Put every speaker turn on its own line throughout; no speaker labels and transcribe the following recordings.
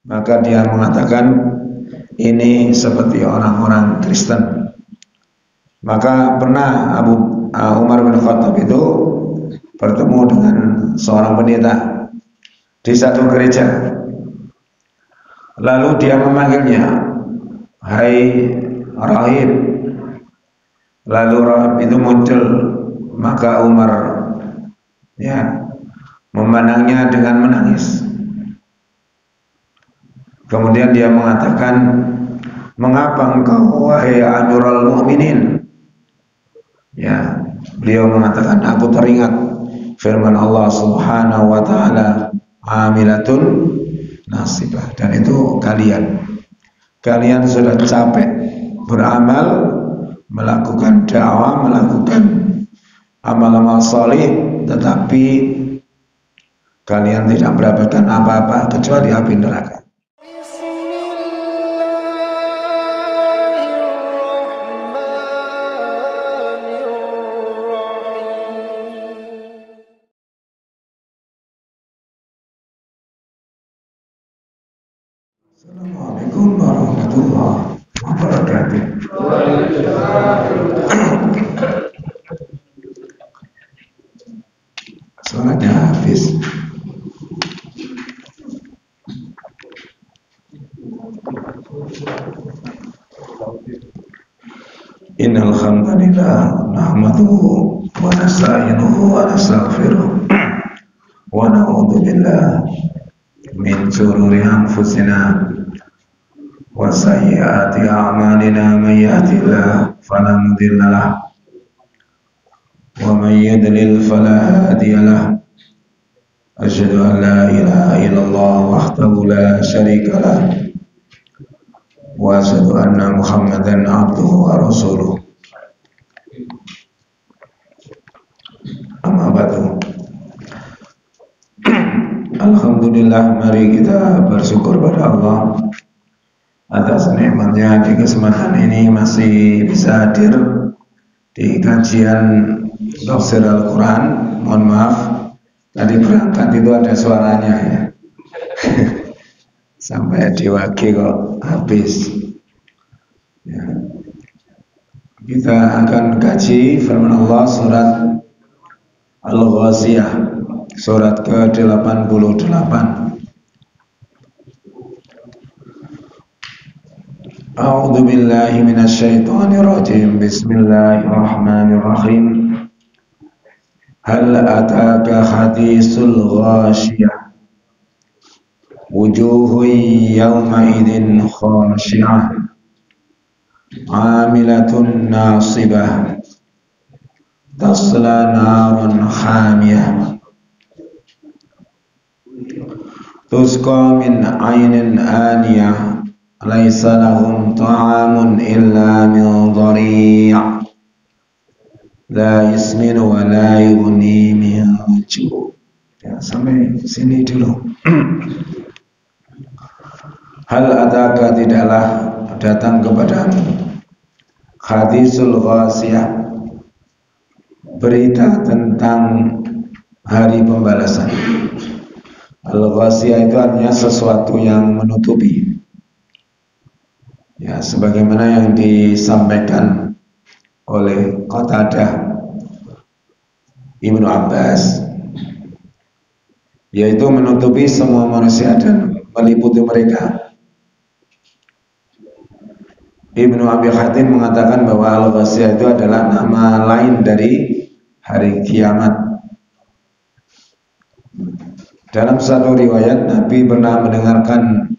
Maka dia mengatakan ini seperti orang-orang Kristen. Maka pernah Umar bin Khattab itu bertemu dengan seorang pendeta di satu gereja. Lalu dia memanggilnya, "Hai rahib." Lalu rahib itu muncul, maka Umar memandangnya dengan menangis. Kemudian dia mengatakan, "Mengapa engkau wahai Amirul Mukminin?" Beliau mengatakan, "Aku teringat firman Allah Subhanahu wa taala, amilatun nasibah." Dan itu kalian sudah capek beramal, melakukan dakwah, melakukan amal-amal saleh, tetapi kalian tidak mendapatkan apa-apa kecuali api neraka. Assalamualaikum warahmatullahi wabarakatuh. Suaranya habis. Innal hamdalillah nahmaduhu wa nasta'inuhu wa nastaghfiruh wa na'udzu billahi min shururi anfusina wa sayyiati a'malina, may yahdihillahu fala mudilla lahu wa may yudlil fala hadiya lahu. Asyhadu an la ilaha illallah wahdahu la syarika lahu wa asyhadu anna Muhammadan abduhu wa rasuluh. Amma ba'du. Alhamdulillah, mari kita bersyukur pada Allah atas nikmatnya di kesempatan ini masih bisa hadir di kajian tafsir Al-Quran. Mohon maaf, tadi berangkat itu ada suaranya ya. Sampai diwaki kok habis. Kita akan kaji firman Allah surat Al-Ghashiyah, surat ke-88. A'udzu billahi minasyaitonir rajim. Bismillahirrahmanirrahim. Hal ataka hadisul ghashiyah, wujuhun yawma idzin khashi'ah, 'amilatun nasibah, tasla naran hamiyah, tusqa min 'ainin aniyah, laisa lahum ta'amun illa min dhari', la yasminu wa la yughni min ju'. Sampai sini dulu. Hal ataka, tidaklah datang kepadamu, hadisul ghasiyah, berita tentang hari pembalasan. Al-Ghashiyah itu artinya sesuatu yang menutupi. Sebagaimana yang disampaikan oleh Qatadah Ibnu Abbas, yaitu menutupi semua manusia dan meliputi mereka. Ibnu Abi Hatim mengatakan bahwa Al-Ghashiyah itu adalah nama lain dari hari kiamat. Dalam satu riwayat, Nabi pernah mendengarkan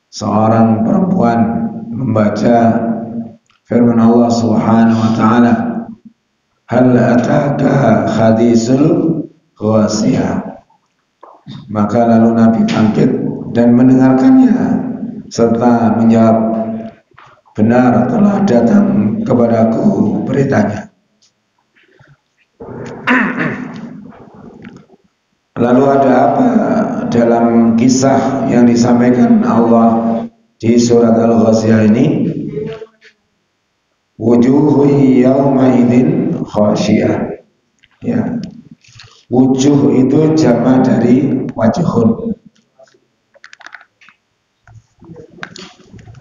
seorang perempuan membaca firman Allah Subhanahu wa taala, hal ataka hadisul ghashiyah. Maka lalu Nabi bangkit dan mendengarkannya serta menjawab, benar telah datang kepadaku beritanya. Lalu ada apa dalam kisah yang disampaikan Allah di surat Al-Ghashiyah ini? Wujuhu yawma idzin khashi'ah. Wujuh itu jamak dari wajhun.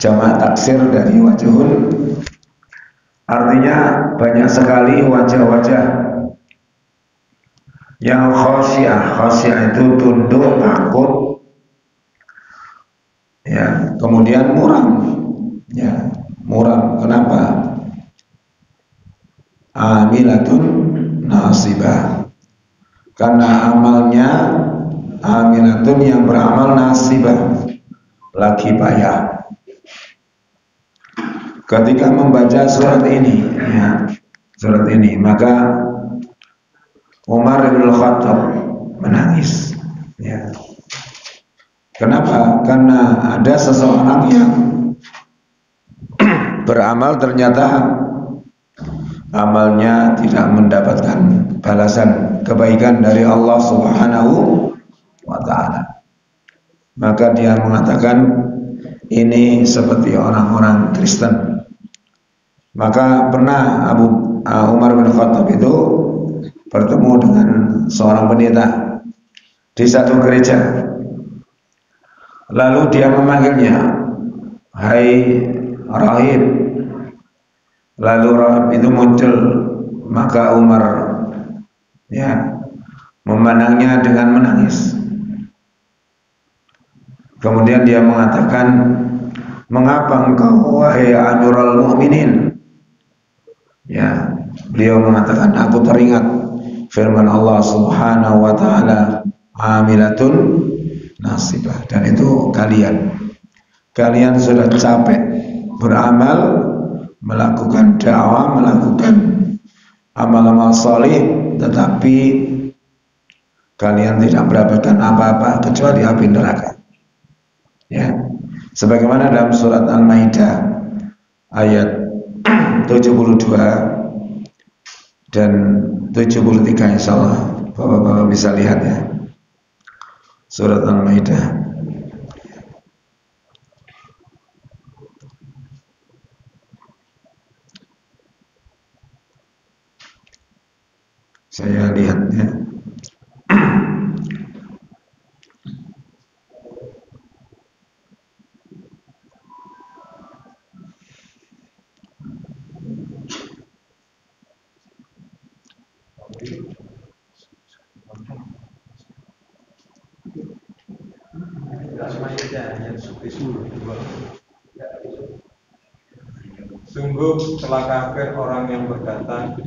jamak taksir dari wajhun, artinya banyak sekali wajah-wajah yang khasyiah. Khasyiah itu tunduk, takut, ya, kemudian muram, ya, muram. Kenapa? Amilatun nasibah, karena amalnya amilatun yang beramal, nasibah lagi payah. Ketika membaca surat ini, ya, surat ini, maka Umar bin Khattab menangis, ya. Kenapa? Karena ada seseorang yang beramal ternyata amalnya tidak mendapatkan balasan kebaikan dari Allah Subhanahu wa ta'ala. Maka dia mengatakan ini seperti orang-orang Kristen. Maka pernah Umar bin Khattab itu bertemu dengan seorang pendeta di satu gereja. Lalu dia memanggilnya, "Hai rahib." Lalu rahib itu muncul, maka Umar, ya, memandangnya dengan menangis. Kemudian dia mengatakan, "Mengapa engkau, wahai Amirul Mukminin?" Ya, beliau mengatakan, "Aku teringat firman Allah Subhanahu wa ta'ala, amilatun nasibah." Dan itu kalian sudah capek beramal, melakukan dakwah, melakukan amal-amal salih, tetapi kalian tidak mendapatkan apa-apa kecuali api neraka. Ya, sebagaimana dalam surat Al-Maidah ayat 72 dan 73, insyaallah Bapak-bapak bisa lihat, ya, surat Al-Maidah. Saya lihat, ya.
Sungguh telah kafir orang yang berkata,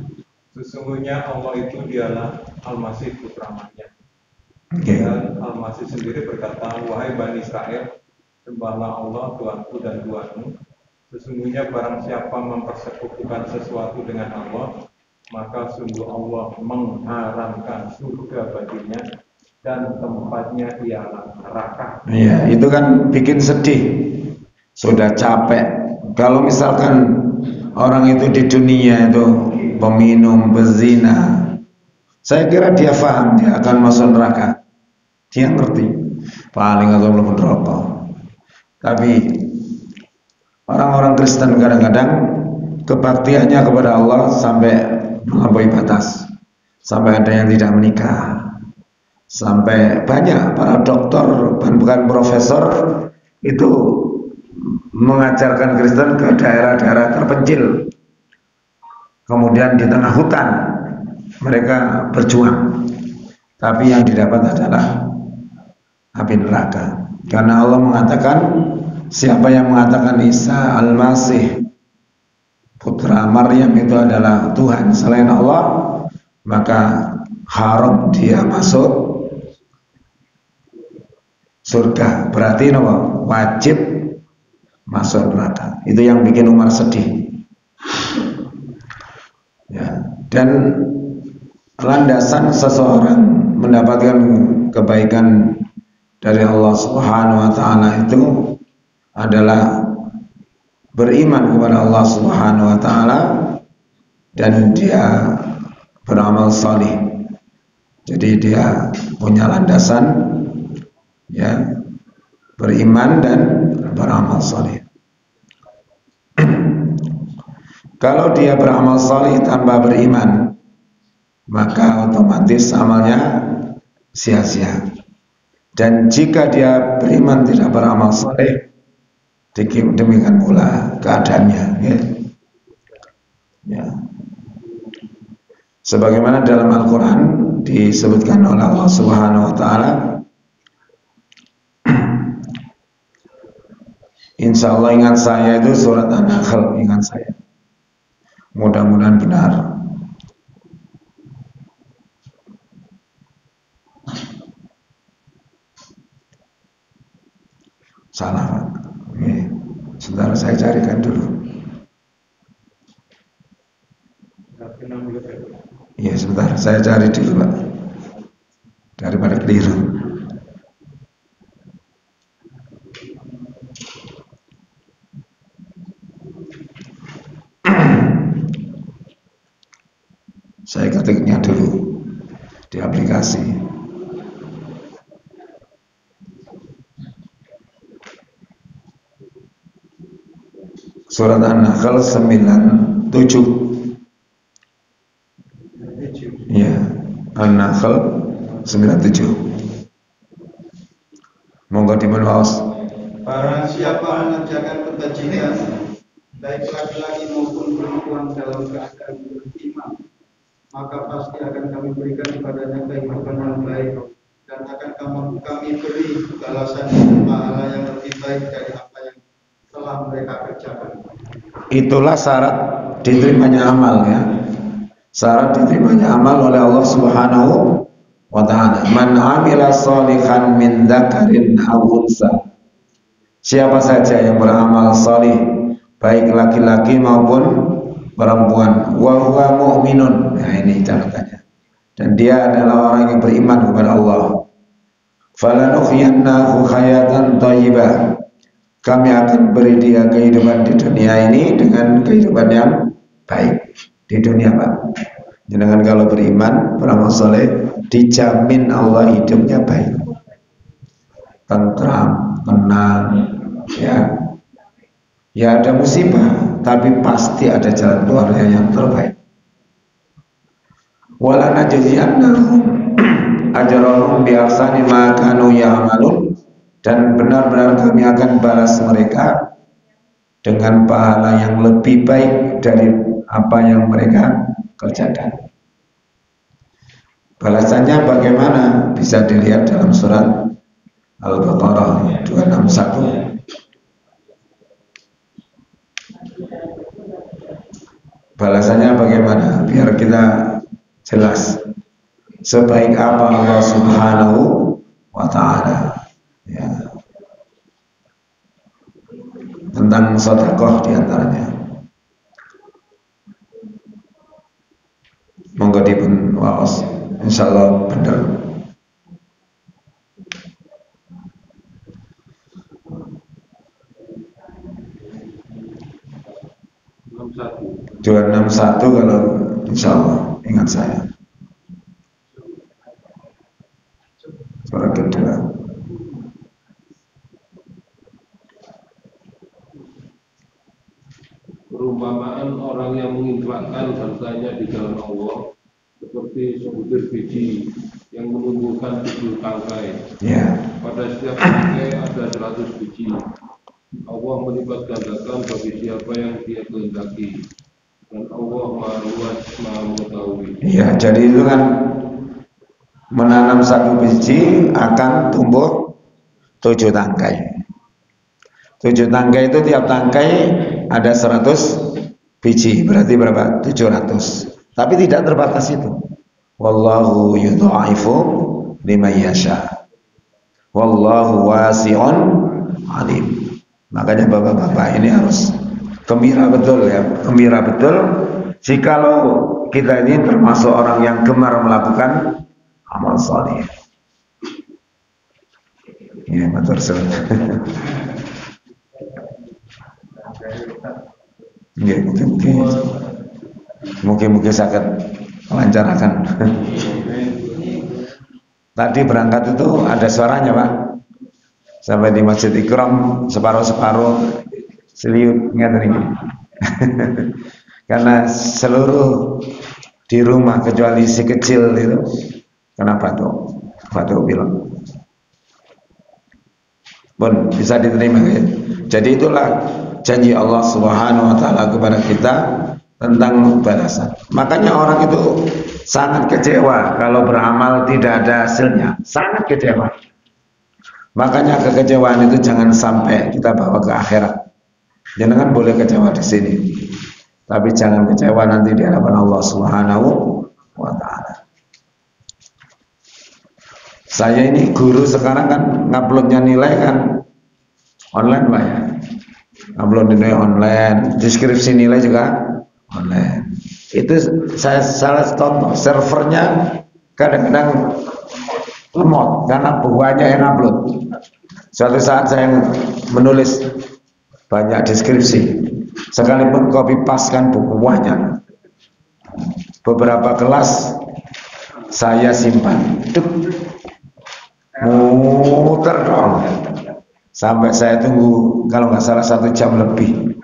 sesungguhnya Allah itu dialah Al-Masih putra-Nya. Dan Al-Masih sendiri berkata, "Wahai Bani Israel, sembahlah Allah Tuhanku dan Tuhanmu. Sesungguhnya barang siapa mempersekutukan sesuatu dengan Allah, maka sungguh Allah mengharamkan surga baginya dan tempatnya ialah neraka."
Ya, itu kan bikin sedih. Sudah capek. Kalau misalkan orang itu di dunia itu peminum, pezina, saya kira dia paham dia akan masuk neraka. Dia ngerti. Paling atau belum rokok. Tapi orang-orang Kristen kadang-kadang kebaktiannya kepada Allah sampai melampaui batas. Sampai ada yang tidak menikah. Sampai banyak para dokter dan bukan profesor itu mengajarkan Kristen ke daerah-daerah terpencil, kemudian di tengah hutan mereka berjuang, tapi yang didapat adalah api neraka. Karena Allah mengatakan, siapa yang mengatakan Isa Al-Masih putra Maryam itu adalah Tuhan selain Allah, maka haram dia masuk surga. Berarti wajib masuk neraka. Itu yang bikin Umar sedih. Ya, dan landasan seseorang mendapatkan kebaikan dari Allah Subhanahu wa ta'ala itu adalah beriman kepada Allah Subhanahu wa ta'ala dan dia beramal salih. Jadi dia punya landasan, ya, beriman dan beramal salih. Kalau dia beramal salih tanpa beriman, maka otomatis amalnya sia-sia. Dan jika dia beriman tidak beramal salih, Demikian pula keadaannya, ya. Ya. Sebagaimana dalam Al-Quran disebutkan oleh Allah Subhanahu Wa Taala, Insya Allah ingat saya itu surat An-Nahl, ingat saya. Mudah-mudahan benar. Salah, Pak. Sebentar saya carikan dulu. Iya, sebentar saya cari dulu, Pak. Daripada keliru. Saya ketiknya dulu di aplikasi. Surat An-Nahl 97. Ya, An-Nahl 97. Monggo dimenwaos.
Barang siapa mengerjakan kebajikan, baik laki-laki maupun perempuan dalam keadaan beriman, maka pasti akan kami berikan kepadanya kehidupan yang baik, dan akan kami beri balasan pahala yang lebih baik dari apa yang telah mereka kerjakan.
Itulah syarat diterimanya amal, ya. Syarat diterimanya amal oleh Allah Subhanahu wa Ta'ala. Man amila sholihan min dzakarin aw unsa. Siapa saja yang beramal salih, baik laki-laki maupun perempuan, wa huwa mu'minun. Nah, ini catatannya. Dan dia adalah orang yang beriman kepada Allah. Falanuhyiyannahu hayatan thayyibah. Kami akan beri dia kehidupan di dunia ini dengan kehidupan yang baik di dunia, Pak. Jangan kalau beriman, beramal soleh, dijamin Allah hidupnya baik, tentram, tenang, ya. Ya ada musibah, tapi pasti ada jalan keluarnya yang terbaik. Wala najziyannahum ajrahum bi ahsani ma kanu ya'malun, dan benar-benar kami akan balas mereka dengan pahala yang lebih baik dari apa yang mereka kerjakan. Balasannya bagaimana? Bisa dilihat dalam surat Al-Baqarah 261. Balasannya bagaimana? Biar kita jelas sebaik apa Allah Subhanahu wa Ta'ala, ya. Tentang sedekah diantaranya. Monggo dipun waos, insyaallah benar. Dua 261 kalau insyaallah ingat saya. Surat kedua.
Perumpamaan orang yang menginfakkan hartanya di jalan Allah seperti sebutir biji yang menumbuhkan 7 tangkai.
Ya.
Pada setiap tangkai ada 100 biji. Allah melipat gandakan bagi siapa yang dia kehendaki, dan Allah Maha Luas, Maha Mengetahui.
Ya, jadi itu kan menanam 1 biji akan tumbuh 7 tangkai. 7 tangkai itu tiap tangkai ada 100 biji, berarti berapa? 700. Tapi tidak terbatas itu. Wallahu yudha'ifu liman yasha. Wallahu wasi'un alim. Makanya bapak-bapak ini harus gembira betul, ya. Gembira betul jikalau kita ini termasuk orang yang gemar melakukan amal saleh. Ini betul sekali. Mungkin sakit melancarkan. Tadi berangkat itu ada suaranya, Pak. Sampai di Masjid Ikram separuh-separuh seliut ini. Karena seluruh di rumah kecuali si kecil itu kena batuk bilang. Bon, bisa diterima, ya? Jadi itulah janji Allah Subhanahu wa taala kepada kita tentang balasan. Makanya orang itu sangat kecewa kalau beramal tidak ada hasilnya, sangat kecewa. Makanya kekecewaan itu jangan sampai kita bawa ke akhirat. Jangan boleh kecewa di sini, tapi jangan kecewa nanti di hadapan Allah Subhanahu wa taala. Saya ini guru sekarang kan nguploadnya nilai kan online Pak ya. Upload nilai online, deskripsi nilai juga online. Itu saya salah contoh, servernya kadang-kadang lemot karena buahnya yang upload. Suatu saat saya menulis banyak deskripsi, sekalipun copy paste kan buahnya. Beberapa kelas saya simpan, muter dong. Sampai saya tunggu kalau nggak salah 1 jam lebih.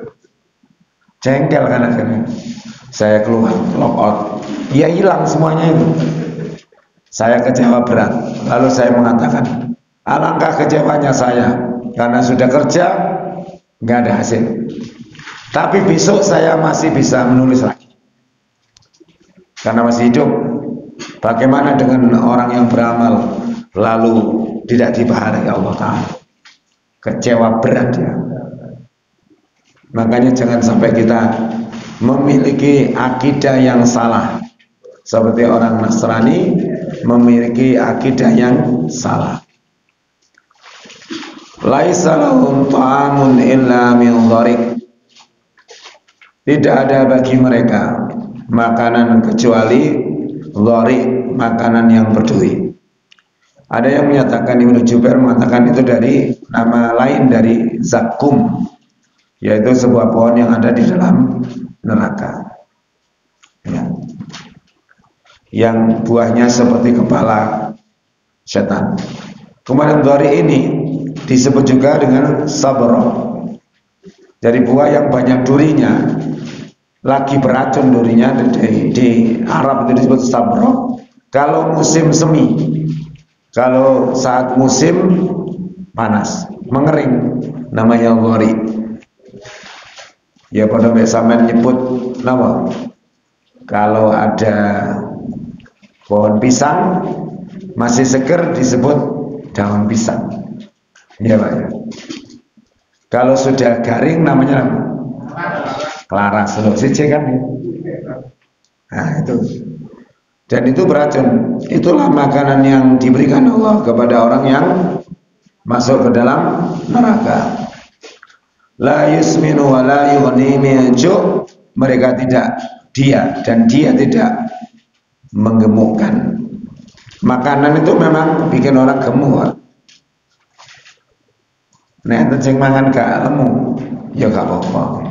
Jengkel kan akhirnya. Saya keluar, log out. Ya hilang semuanya itu. Saya kecewa berat. Lalu saya mengatakan, alangkah kecewanya saya karena sudah kerja nggak ada hasil. Tapi besok saya masih bisa menulis lagi. Karena masih hidup. Bagaimana dengan orang yang beramal lalu tidak dipahalai Allah Ta'ala? Kecewa berat ya. Makanya jangan sampai kita memiliki akidah yang salah seperti orang Nasrani memiliki akidah yang salah. Laisa lahum ta'amun illa min dharik. Tidak ada bagi mereka makanan kecuali dharik, makanan yang berduri. Ada yang menyatakan, Ibnu Jubair mengatakan itu dari nama lain dari zakum, yaitu sebuah pohon yang ada di dalam neraka ya. Yang buahnya seperti kepala setan. Kemudian dhari ini disebut juga dengan sabro. Dari buah yang banyak durinya, lagi beracun durinya, di Arab itu disebut sabro. Kalau musim semi, kalau saat musim panas, mengering, namanya dhari. Ya pada sampean nyebut nama. Kalau ada pohon pisang masih seger disebut daun pisang. Ya Pak ya. Kalau sudah garing namanya apa? Kelaras. Siji kan ya. Nah itu. Dan itu beracun. Itulah makanan yang diberikan Allah kepada orang yang masuk ke dalam neraka. La yusminu wa la yughni min ju'. Mereka tidak, dia tidak menggemukkan. Makanan itu memang bikin orang gemuk. Nah, enten sing mangan gak lemu, ya gak apa-apa.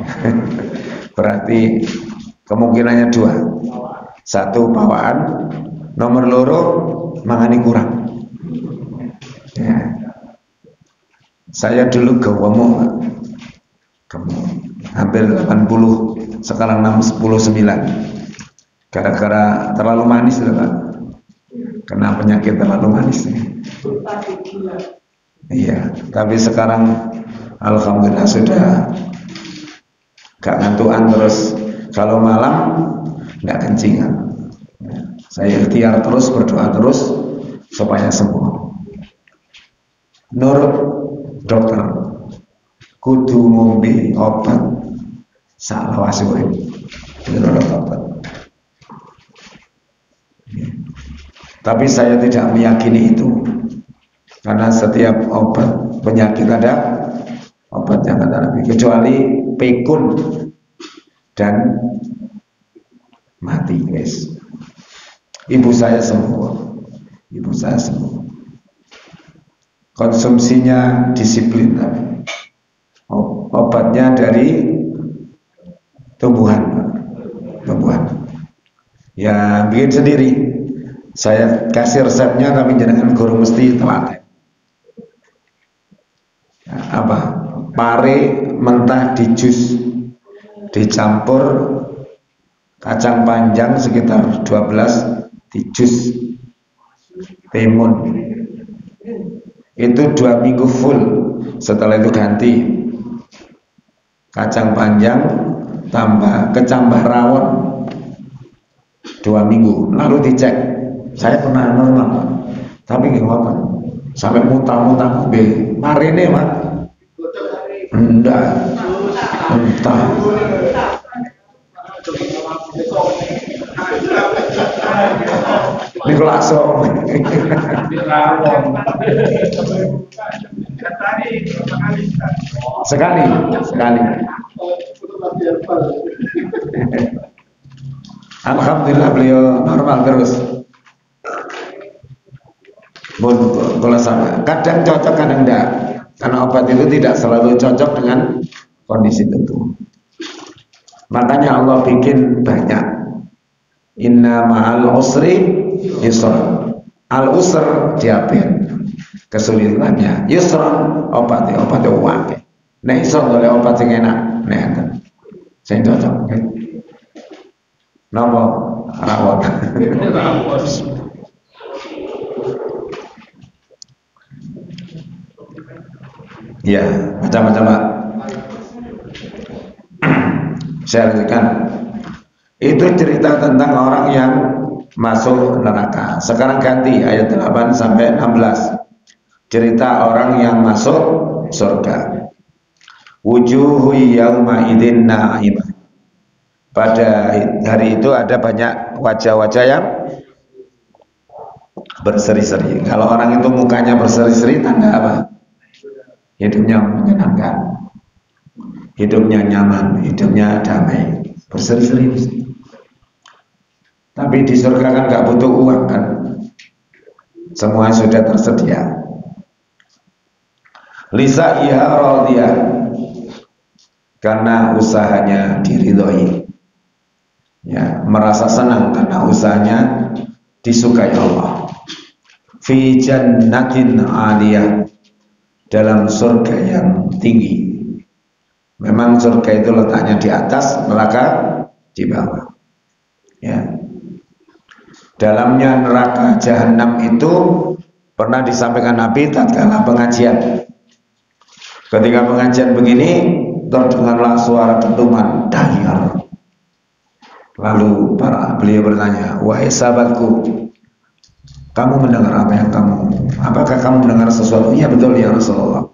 Berarti kemungkinannya 2. 1 bawaan, nomor 2 mangani kurang. Ya. Saya dulu gemuk, hampir 80, sekarang 69. Gara-gara terlalu manis loh Pak. Kena penyakit terlalu manis nih. Iya, tapi sekarang alhamdulillah sudah gak ngantuan, terus kalau malam gak kencingan. Saya ikhtiar terus, berdoa terus supaya sembuh. Nurut dokter, kudu ngombe obat salah wasuwe. Nurut dokter. Tapi saya tidak meyakini itu. Karena setiap obat penyakit ada obat yang kata Nabi, kecuali pikun dan mati guys. Ibu saya sembuh. Konsumsinya disiplin, obatnya dari tumbuhan. Ya bikin sendiri. Saya kasih resepnya, tapi jangan guru mesti telaten. Apa? Pare mentah di jus, dicampur kacang panjang sekitar 12 di jus, timun. Itu 2 minggu full. Setelah itu ganti kacang panjang tambah kecambah rawon 2 minggu, lalu dicek. Saya pernah normal, tapi nggak apa, sampai muntah-muntah marine Pak. Enggak, entah. Ini langsung sekali. Alhamdulillah beliau normal terus. Kalau sama, kadang cocok kadang enggak, karena obat itu tidak selalu cocok dengan kondisi tertentu. Makanya Allah bikin banyak. Inna ma'al usri yusra. Al usr diabetes, kesulitannya. Yusra obatnya wae. Nek iso oleh obat sing enak, nek sing cocok. Napa rawon? Ya, macam-macam Pak. Saya lanjutkan. Itu cerita tentang orang yang masuk neraka. Sekarang ganti ayat 8 sampai 16. Cerita orang yang masuk surga. Wujuhu yauma idzin na'imah. Pada hari itu ada banyak wajah-wajah yang berseri-seri. Kalau orang itu mukanya berseri-seri, tanda apa? Hidupnya menyenangkan, hidupnya nyaman, hidupnya damai, berseri-seri. Tapi di surga kan gak butuh uang kan, semua sudah tersedia. Lisa iha radiyah, karena usahanya diridhoi. Ya, merasa senang karena usahanya disukai Allah. Fi jannatin 'aliyah, dalam surga yang tinggi. Memang surga itu letaknya di atas, neraka di bawah. Ya. Dalamnya neraka jahanam itu pernah disampaikan Nabi tatkala pengajian. Ketika pengajian begini, terdengarlah suara dentuman dahsyat. Lalu beliau bertanya, wahai sahabatku, kamu mendengar apa yang apakah kamu mendengar sesuatu? Iya betul ya Rasulullah.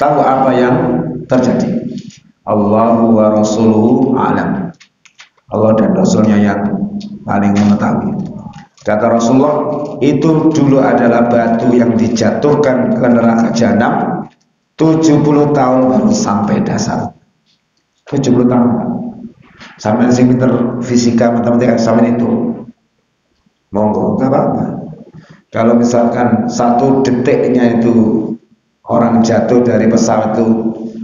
Tahu apa yang terjadi? Allahu wa rasuluhu alam. Allah dan Rasulnya yang paling mengetahui. Kata Rasulullah, itu dulu adalah batu yang dijatuhkan ke neraka jahanam 70 tahun baru sampai dasar. 70 tahun. Sampai sing pinter fisika matematika sampai itu. Monggo, enggak apa-apa. Kalau misalkan 1 detiknya itu orang jatuh dari pesawat itu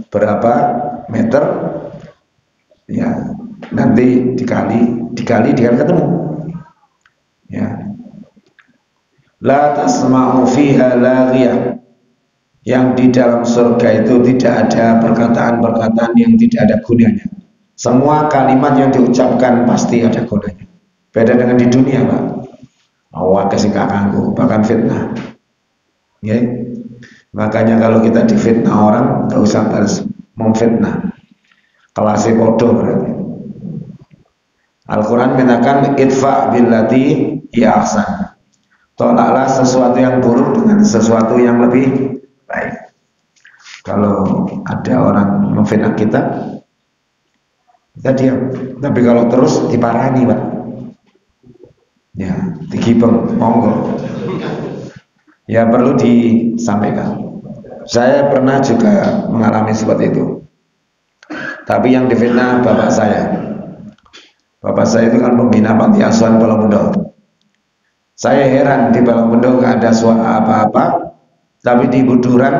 berapa meter, ya nanti dikali ketemu. Ya. La tasma'u fiha laghiyah. Yang di dalam surga itu tidak ada perkataan-perkataan yang tidak ada gunanya. Semua kalimat yang diucapkan pasti ada gunanya. Beda dengan di dunia, Pak. Awak kasih kakangku, bahkan fitnah. Ya. Makanya kalau kita difitnah orang, tak usah harus memfitnah. Kelasnya bodoh berarti. Al-Quran mengatakan idfa billati ya ahsan. Tolaklah sesuatu yang buruk dengan sesuatu yang lebih baik. Kalau ada orang memfitnah kita diam. Tapi kalau terus diparani, Pak. Ya, digibeng, monggo. Ya perlu disampaikan. Saya pernah juga mengalami seperti itu. Tapi yang difitnah bapak saya. Bapak saya itu kan pembina panti asuhan Balongbendo. Saya heran di Balongbendo nggak ada suara apa-apa, tapi di Buduran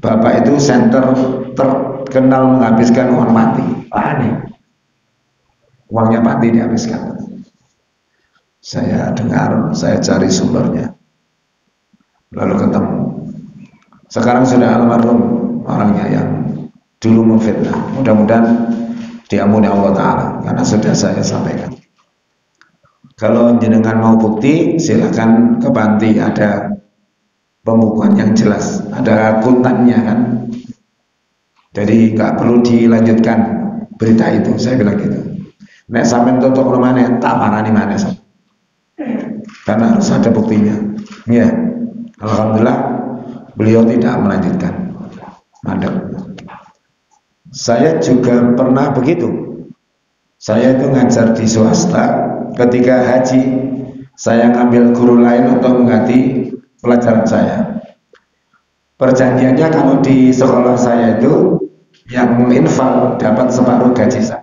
bapak itu center terkenal menghabiskan uang mati. Aneh. Uangnya mati dihabiskan. Saya dengar, saya cari sumbernya, lalu ketemu. Sekarang sudah almarhum orangnya yang dulu memfitnah. Mudah-mudahan diampuni Allah Ta'ala, karena sudah saya sampaikan. Kalau jenengan mau bukti, silakan ke panti, ada pembukuan yang jelas, ada akuntannya kan. Jadi nggak perlu dilanjutkan berita itu, saya bilang gitu. Nek sampai tutup rumahnya, tak parani mana karena harus ada buktinya. Ya, alhamdulillah beliau tidak melanjutkan. Mandek. Saya juga pernah begitu. Saya itu ngajar di swasta. Ketika haji, saya ngambil guru lain untuk mengganti pelajaran saya. Perjanjiannya kalau di sekolah saya itu yang infal dapat separuh gaji saya.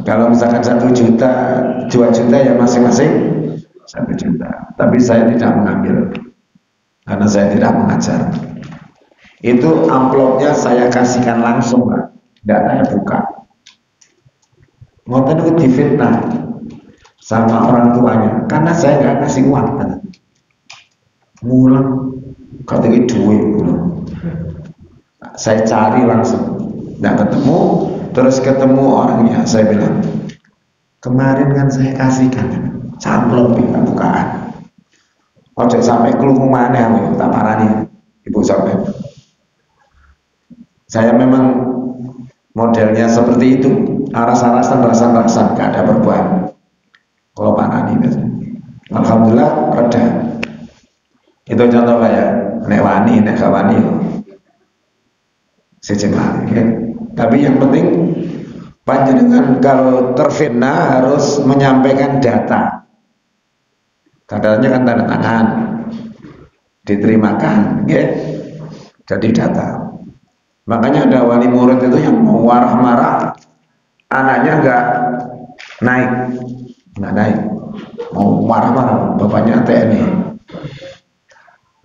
Kalau misalkan 1 juta, 2 juta ya masing-masing 1 juta. Tapi saya tidak mengambil karena saya tidak mengajar. Itu amplopnya saya kasihkan langsung, Pak. Tidak saya buka. Ngoten itu difitnah sama orang tuanya karena saya nggak kasih uang. Mulang katanya duit mulang. Saya cari langsung, nggak ketemu. Terus ketemu orangnya, saya bilang, kemarin kan saya kasihkan amplop kita bukaan. Ojo sampai keluar mana aku tak parani, ibu sampai. Saya memang modelnya seperti itu, aras-arasan, rasan-rasan, gak ada berbuat. Kalau parani biasanya. Alhamdulillah reda. Itu contoh kayak nek wani, nek gak wani. Sejenglah, ya. Tapi yang penting panjenengan kalau terfitnah harus menyampaikan data. Datanya kan tanda tangan, diterimakan, ya. Jadi data. Makanya ada wali murid itu yang mau marah-marah, anaknya nggak naik, mau marah-marah, bapaknya TNI.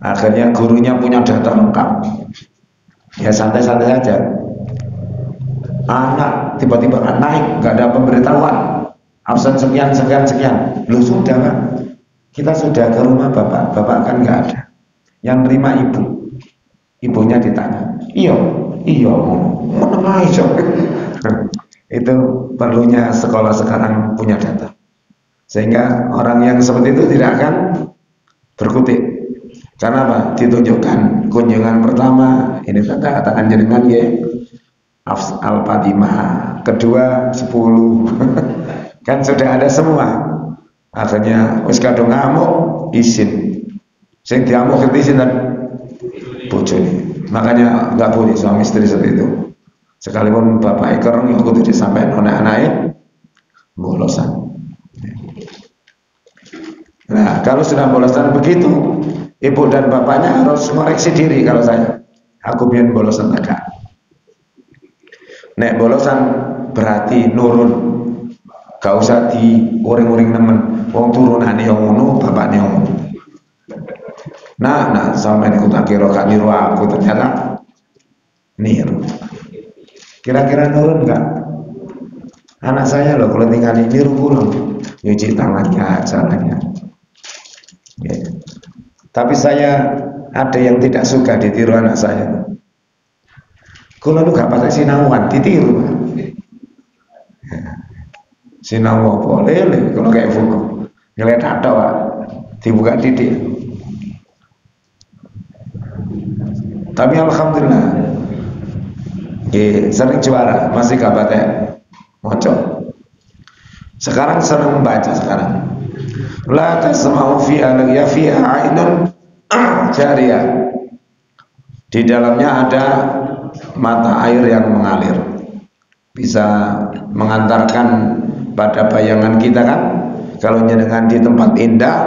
Akhirnya gurunya punya data lengkap. Ya santai-santai saja. Anak tiba-tiba naik, nggak ada pemberitahuan, absen sekian. Loh sudah Pak, kita sudah ke rumah bapak kan nggak ada. Yang terima ibunya ditanya, iya, menengah iso. Itu perlunya sekolah sekarang punya data, sehingga orang yang seperti itu tidak akan berkutik. Karena apa? Ditunjukkan kunjungan pertama, ini katakan jenengan ya. Al-Fatimah, kedua 10 kan sudah ada semua. Akhirnya wis kadung ngamuk izin, sing diamuk izin dan bojone. Makanya nggak boleh suami istri seperti itu. Sekalipun bapak kereng yang kudu disampaikan oleh anaknya bolosan. Nah kalau sudah bolosan begitu, ibu dan bapaknya harus koreksi diri. Kalau aku biar bolosan agak. Nek bolosan berarti nurun, gak usah di uring-uring nemen. Wong turunane yang ngono, bapakne yang ngono. Nah, sampai niku tak kira gak niru aku, ternyata niru. Kira-kira nurun enggak? Anak saya loh kalau tinggal di niru pulang, nyuci tangannya, jalannya. Ya. Tapi saya ada yang tidak suka ditiru anak saya. Kalau lu gak pakai sinauan, ditiru. Sinau apa? Lele, kalau kayak buku. Ngeliat ada, Pak. Dibuka didik. Tapi alhamdulillah, sering juara, masih gak pakai mocok. Sekarang senang membaca sekarang. La tasma'u fiha lagya fiha 'ainun jariyah. Di dalamnya ada mata air yang mengalir, bisa mengantarkan pada bayangan kita kan. Kalau jenengan di tempat indah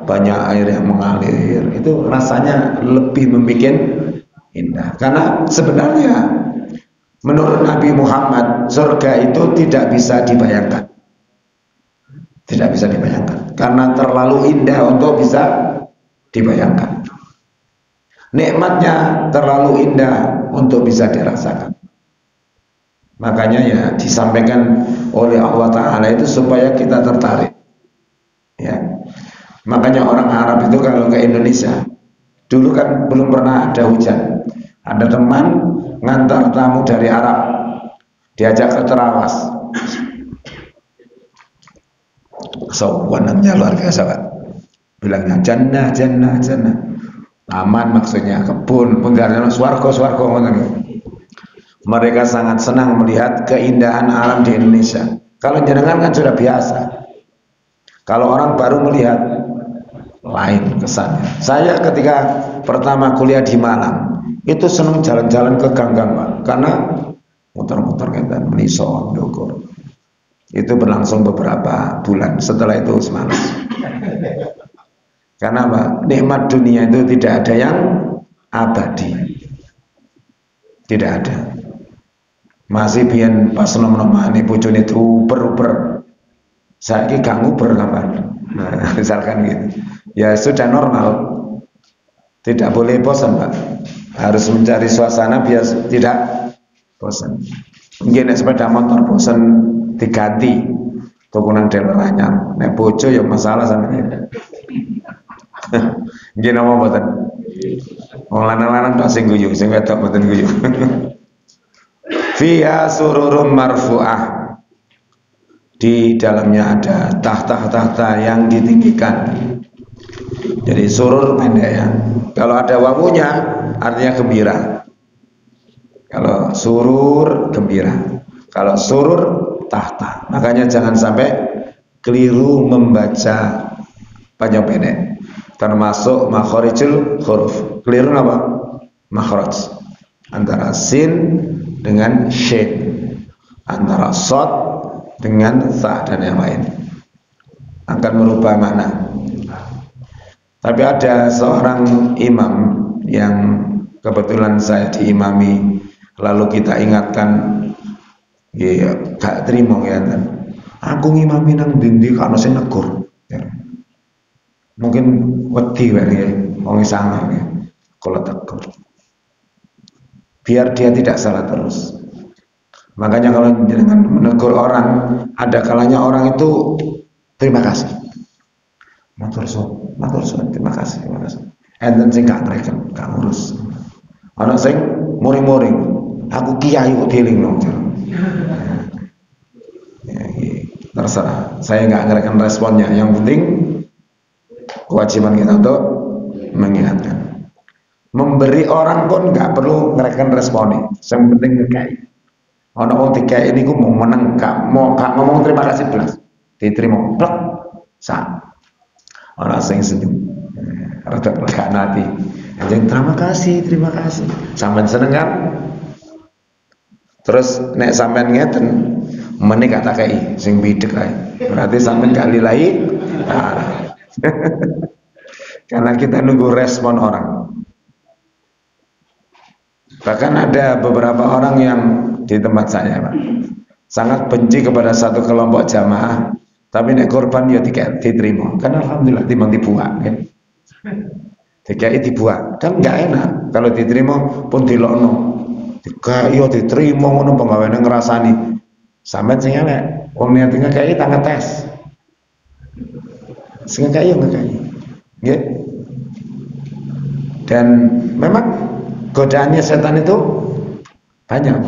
banyak air yang mengalir, itu rasanya lebih membuat indah. Karena sebenarnya menurut Nabi Muhammad surga itu tidak bisa dibayangkan, karena terlalu indah untuk bisa dibayangkan. Nikmatnya terlalu indah untuk bisa dirasakan. Makanya ya disampaikan oleh Allah Ta'ala itu supaya kita tertarik. Ya. Makanya orang Arab itu kalau ke Indonesia, dulu kan belum pernah ada hujan. Ada teman ngantar tamu dari Arab, diajak ke Terawas. Sowanannya luar biasa, Pak. Bilangnya jannah. taman maksudnya, kebun, penggalan swarga ngoten. Mereka sangat senang melihat keindahan alam di Indonesia. Kalau jenengan kan sudah biasa. Kalau orang baru melihat, lain kesannya. Saya ketika pertama kuliah di Malang, itu senang jalan-jalan ke gang-gang, Pak. Karena muter-muter kita meniso ndukur. Itu berlangsung beberapa bulan. Setelah itu semangat. Karena apa? Nikmat dunia itu tidak ada yang abadi. Tidak ada. Masih biyen pas nom-nomane bojone itu uber-uber. Saiki gak nguber kapan. Nah, misalkan gitu. Ya sudah normal. Tidak boleh bosan, Pak. Harus mencari suasana biar tidak bosan. Mungkin sepeda motor bosan diganti. Tukunan dealer anyar. Nek bojo ya masalah sama dia. Nggih napa mboten? Wong lanang-lanang tak sing guyu, sing wedok mboten guyu. Fiha sururum marfu'ah. Di dalamnya ada tahta-tahta yang ditinggikan. Jadi surur pendek ya. Kalau ada wawunya artinya gembira. Kalau surur gembira. Kalau surur tahta. Makanya jangan sampai keliru membaca panjang pendek. Termasuk makharijul huruf. Keliru apa? Makhraj. Antara sin dengan shin, antara shad dengan sa dan yang lain akan merubah makna. Tapi ada seorang imam yang kebetulan saya diimami, lalu kita ingatkan, ya gak terima ya, aku ngimami nang dindi karena saya negur. Ya. Mungkin wedi ya, wong sangar ya, kalau tegur. Biar dia tidak salah terus. Makanya kalau jangan menegur orang, ada kalanya orang itu terima kasih. Matur suwun, terima kasih. Enten sing gak ngreken, gak ngurus. Ana sing muring-muring, aku kiai kok dilingno. Ya, terserah. Saya nggak ngereken responnya. Yang penting kewajiban kita untuk mengingatkan. Memberi orang pun nggak perlu ngereken responnya. Yang penting ngekai. Ono wong dikai ini ku mau meneng, gak ngomong terima kasih belas. Diterima, plek, sa. Ono sing senyum, rada lega hati. Anjing terima kasih. Sampeyan seneng kan? Terus nek sampeyan ngeten, menik kata kai, sing bidek ae. Berarti sampeyan gak lilahi. Nah. Karena kita nunggu respon orang. Bahkan ada beberapa orang yang di tempat saya, Pak, sangat benci kepada satu kelompok jamaah, tapi nek korban ya diterima. Kan alhamdulillah timbang dibuat, kan? Dikai dibuat, kan nggak enak kalau diterima pun dilokno. Dikai yo diterima ngono penggaweane ngrasani. Sampeyan sing elek, wong niat ngekei tak ngetes. Sing ngekei yo ngekei. Nggih. Dan memang godaannya setan itu banyak.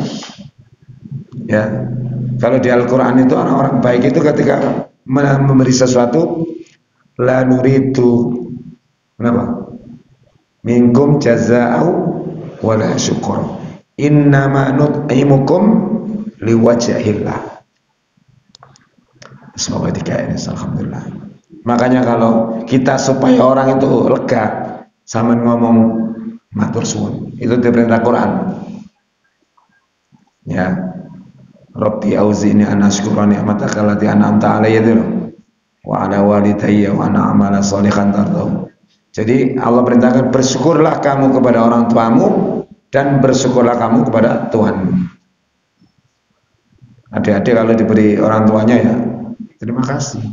Ya, kalau di Al-Quran itu orang-orang baik itu ketika memberi sesuatu, la nuridu kenapa? Minkum jaza'au wala syukur. Innama nut'imukum liwajhillah. Semoga dikaya ini, alhamdulillah. Makanya kalau kita supaya orang itu lega, sama ngomong matur suwun, itu diperintah Quran. Ya, Rabbi auzini an ashkura ni'mataka allati an'amta alayya wa ala walidayya wa ana amala sholihan tardahu. Jadi Allah perintahkan bersyukurlah kamu kepada orang tuamu dan bersyukurlah kamu kepada Tuhan. Adik-adik kalau diberi orang tuanya ya terima kasih.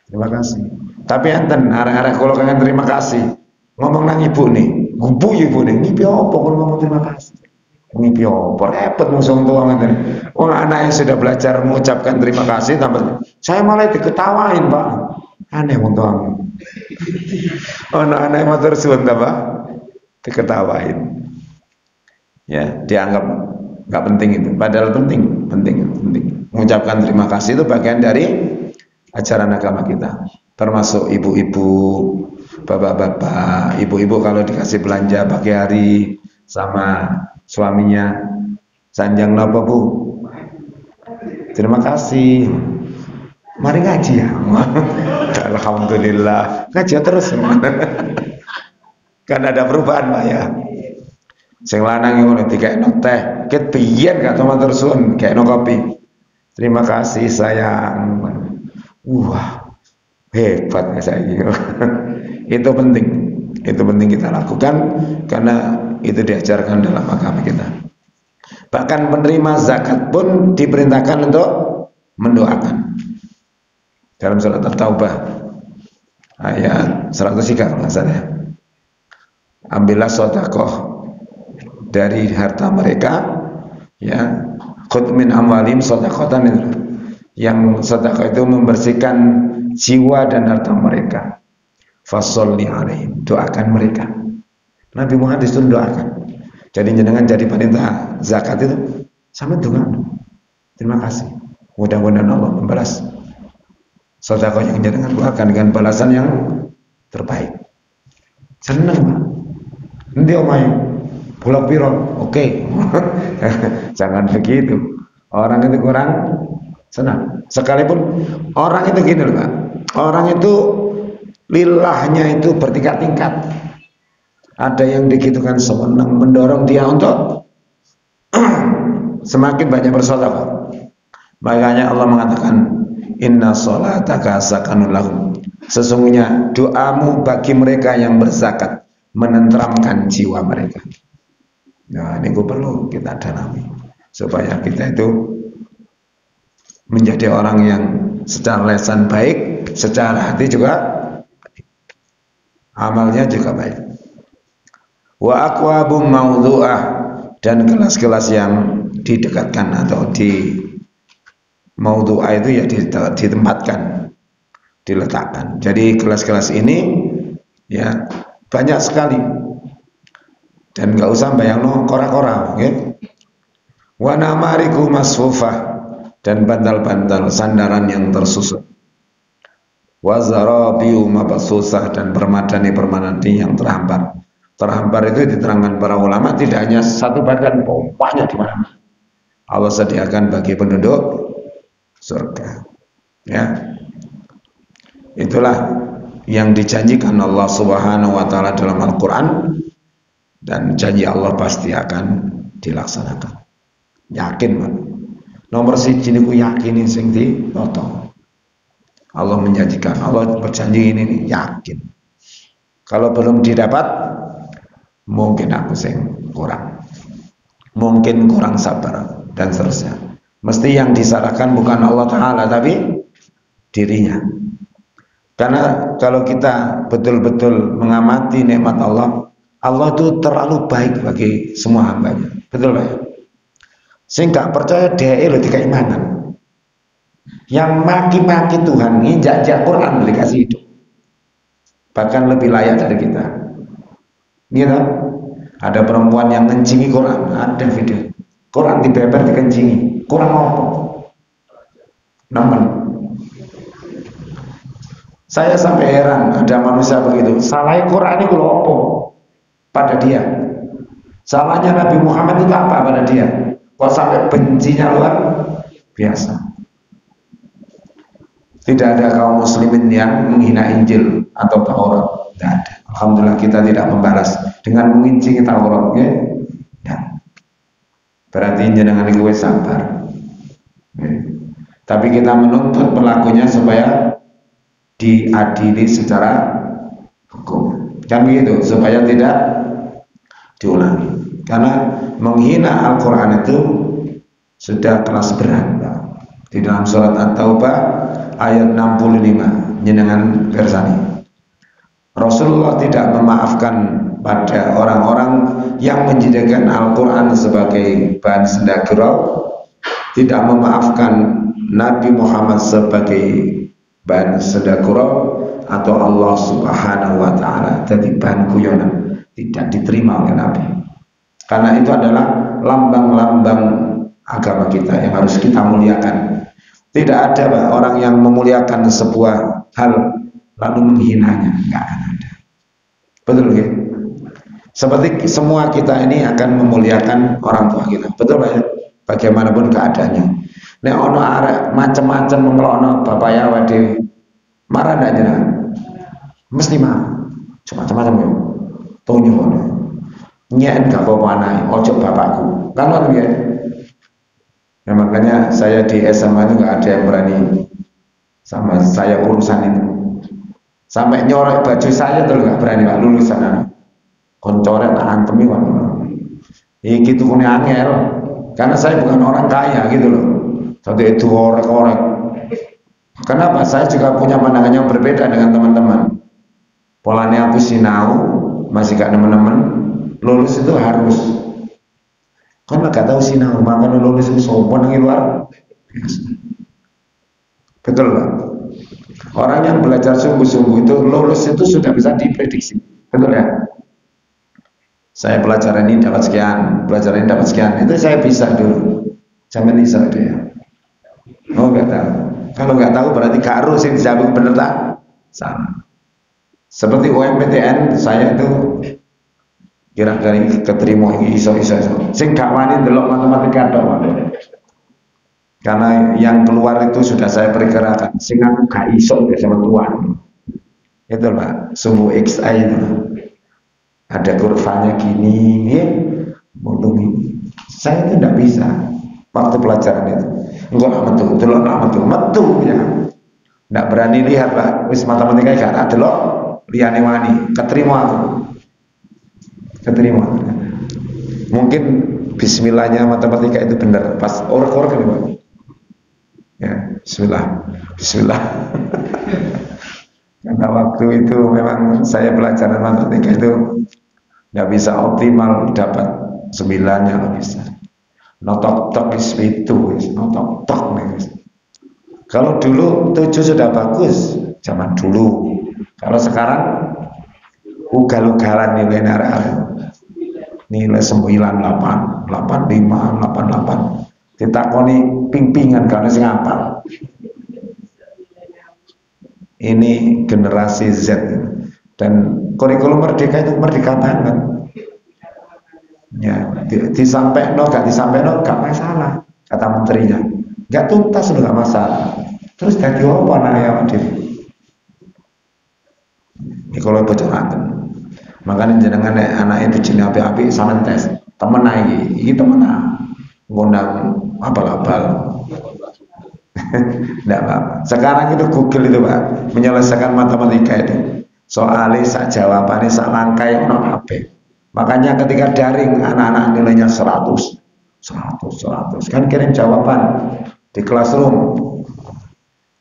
Terima kasih. Tapi enten arek-arek kalau kangen terima kasih, ngomong nang ibu nih, gubu ibu nih, ngipi apa kalau ngomong terima kasih? Ngipi apa? Repot musuh tua ngeten. Wong anak yang sudah belajar mengucapkan terima kasih tambah saya malah diketawain, Pak. Aneh wong tua. Anak-anak yang matur suwun ta, Pak? Diketawain. Ya, dianggap enggak penting itu. Padahal penting. Mengucapkan terima kasih itu bagian dari ajaran agama kita. Termasuk ibu-ibu, bapak-bapak, ibu-ibu kalau dikasih belanja pagi hari sama suaminya, sanjang napa Bu? Terima kasih. Mari ngaji ya. Alhamdulillah. Ngaji terus. Kan ada perubahan Pak ya. Sing lanang ngono dikekno teh, ket biyen gak matur suwun, kekno kopi. Terima kasih sayang. Wah, hebat saya gitu. Itu penting kita lakukan karena itu diajarkan dalam agama kita. Bahkan penerima zakat pun diperintahkan untuk mendoakan. Dalam surat At-Taubah ayat 103 kalau nggak salah. Ambillah sedekah dari harta mereka, ya, khudh min amwalim shadaqatan, yang sedekah itu membersihkan jiwa dan harta mereka. Fasholli alaihim, doakan mereka. Nabi Muhammad disuruh doakan. Jadi jenengan jadi panitia zakat itu sama doa. Terima kasih. Mudah-mudahan Allah membalas sedekah yang jenengan doakan dengan balasan yang terbaik. Senang Pak. Nanti omai pulau piro, oke. Jangan begitu. Orang itu kurang senang. Sekalipun orang itu gini loh Pak. Orang itu lillahnya itu bertingkat-tingkat. Ada yang digitukan senang mendorong dia untuk semakin banyak bersedekah. Makanya Allah mengatakan inna sholataka sakanun lahum. Sesungguhnya doamu bagi mereka yang berzakat menenteramkan jiwa mereka. Nah, ini perlu kita dalami supaya kita itu menjadi orang yang secara lisan baik, secara hati juga baik. Amalnya juga baik. Wa aqwabum mawdu'ah, dan kelas-kelas yang didekatkan atau di mawdu'ah itu ya ditempatkan, diletakkan. Jadi kelas-kelas ini ya banyak sekali, dan nggak usah bayangno kora-kora, okay? Wa namariku masfufah, dan bantal-bantal sandaran yang tersusun. Wa zarabiu mabsusah, dan permadani yang terhampar. Terhampar itu diterangkan para ulama tidak hanya satu badan, banyak di mana. Allah sediakan bagi penduduk surga. Ya, itulah yang dijanjikan Allah Subhanahu wa taala dalam Al-Qur'an, dan janji Allah pasti akan dilaksanakan. Yakin, Pak. Nomor siji niku yakini sing ditoto. Allah menjanjikan, Allah berjanji ini yakin. Kalau belum didapat, mungkin aku sing kurang. Mungkin kurang sabar dan seterusnya. Mesti yang disalahkan bukan Allah taala tapi dirinya. Karena kalau kita betul-betul mengamati nikmat Allah, Allah itu terlalu baik bagi semua hambanya. Betul Pak ya? Saya nggak percaya dia lo dikai mangan. Yang maki-maki Tuhan, injak-injak Quran dikasih hidup. Bahkan lebih layak dari kita. Gitu? Ada perempuan yang ngencingi Quran, ada video. Quran dibeber dikencingi, kurang apa? Namun saya sampai heran ada manusia begitu. Salahnya Quran itu apa pada dia? Salahnya Nabi Muhammad itu apa pada dia? Kok sampai bencinya luar biasa? Tidak ada kaum muslimin yang menghina Injil atau Taurat. Tidak ada. Alhamdulillah kita tidak membalas dengan mengincingi Taurat. Ya? Ya. Berarti jangan gue sabar. Ya. Tapi kita menuntut pelakunya supaya diadili secara hukum. Kan begitu, supaya tidak diulangi. Karena menghina Al-Quran itu sudah kelas berat. Di dalam surat At-Taubah ayat 65 jenengan versani. Rasulullah tidak memaafkan pada orang-orang yang menjadikan Al-Quran sebagai bahan sendagurau, tidak memaafkan Nabi Muhammad sebagai bahan sendagurau, atau Allah Subhanahu wa taala jadi bahan guyonan, tidak diterima oleh Nabi. Karena itu adalah lambang-lambang agama kita yang harus kita muliakan. Tidak ada Pak, orang yang memuliakan sebuah hal lalu menghinanya, enggak akan ada. Betul ya? Seperti semua kita ini akan memuliakan orang tua kita. Betul Pak ya? Bagaimanapun keadaannya. Nek ono arek macam-macam mengelokno bapak ya dhewe. Marah ndak jenengan? Mesti marah. Macam-macam yo. Tonyo ngono. Nyen gak apa-apa anake, ojo bapakku. Kan ngono ya. Ya makanya saya di SMA itu gak ada yang berani sama saya urusan itu. Sampai nyorek baju saya tuh gak berani Pak lulusan anak. Koncoret antemi Pak. Iki tuh angel. Karena saya bukan orang kaya gitu loh. Jadi itu orek-orek. Kenapa? Saya juga punya pandangan yang berbeda dengan teman-teman. Polanya aku sinau, masih gak teman-teman. Lulus itu harus. Kan gak tahu sinau, makanya lulus itu sopan di luar. Betul Pak? Orang yang belajar sungguh-sungguh itu lulus itu sudah bisa diprediksi. Betul ya? Saya pelajaran ini dapat sekian, pelajaran ini dapat sekian. Itu saya bisa dulu. Zaman bisa dia. Oh nggak tahu. Kalau nggak tahu berarti gak harus yang dijawab bener tak? Sama. Seperti UMPTN saya itu kira-kira keterima iso. Sing gak wani delok matematika tok. Karena yang keluar itu sudah saya perkirakan. Sing aku gak iso sama Tuhan. Itu Pak, sumbu XI itu. Ada kurvanya gini, ini. Saya itu tidak bisa waktu pelajaran itu. Enggak lah metu ya. Tidak berani lihat Pak. Wis matematika gak ada loh. Liyane wani, keterima aku. Keterima. Mungkin bismillahnya matematika itu benar. Pas orek-orek ini Pak. Ya, bismillah. Karena waktu itu memang saya pelajaran matematika itu nggak bisa optimal dapat 9 nggak bisa. Notok-tok itu, notok-tok nih. Kalau dulu 7 sudah bagus, zaman dulu. Kalau sekarang ugal-ugalan nilai nilai 98, 85, 88. Ditakoni ping-pingan karena sing apal. Ini generasi Z dan kurikulum merdeka itu merdeka banget. Ya, disampaikan gak disampaikan gak masalah kata menterinya. Gak tuntas gak masalah. Terus jadi apa anaknya Wadir? Ini kalau bocoraken. Makanya jenengan anak itu jenis api-api sama tes. Temen lagi, ini temen ngundang abal-abal. Tidak apa-apa. Sekarang itu Google itu Pak menyelesaikan matematika itu. Soalnya sak jawabannya sak langkai ono kabeh. Makanya ketika daring anak-anak nilainya 100 kan kirim jawaban di classroom.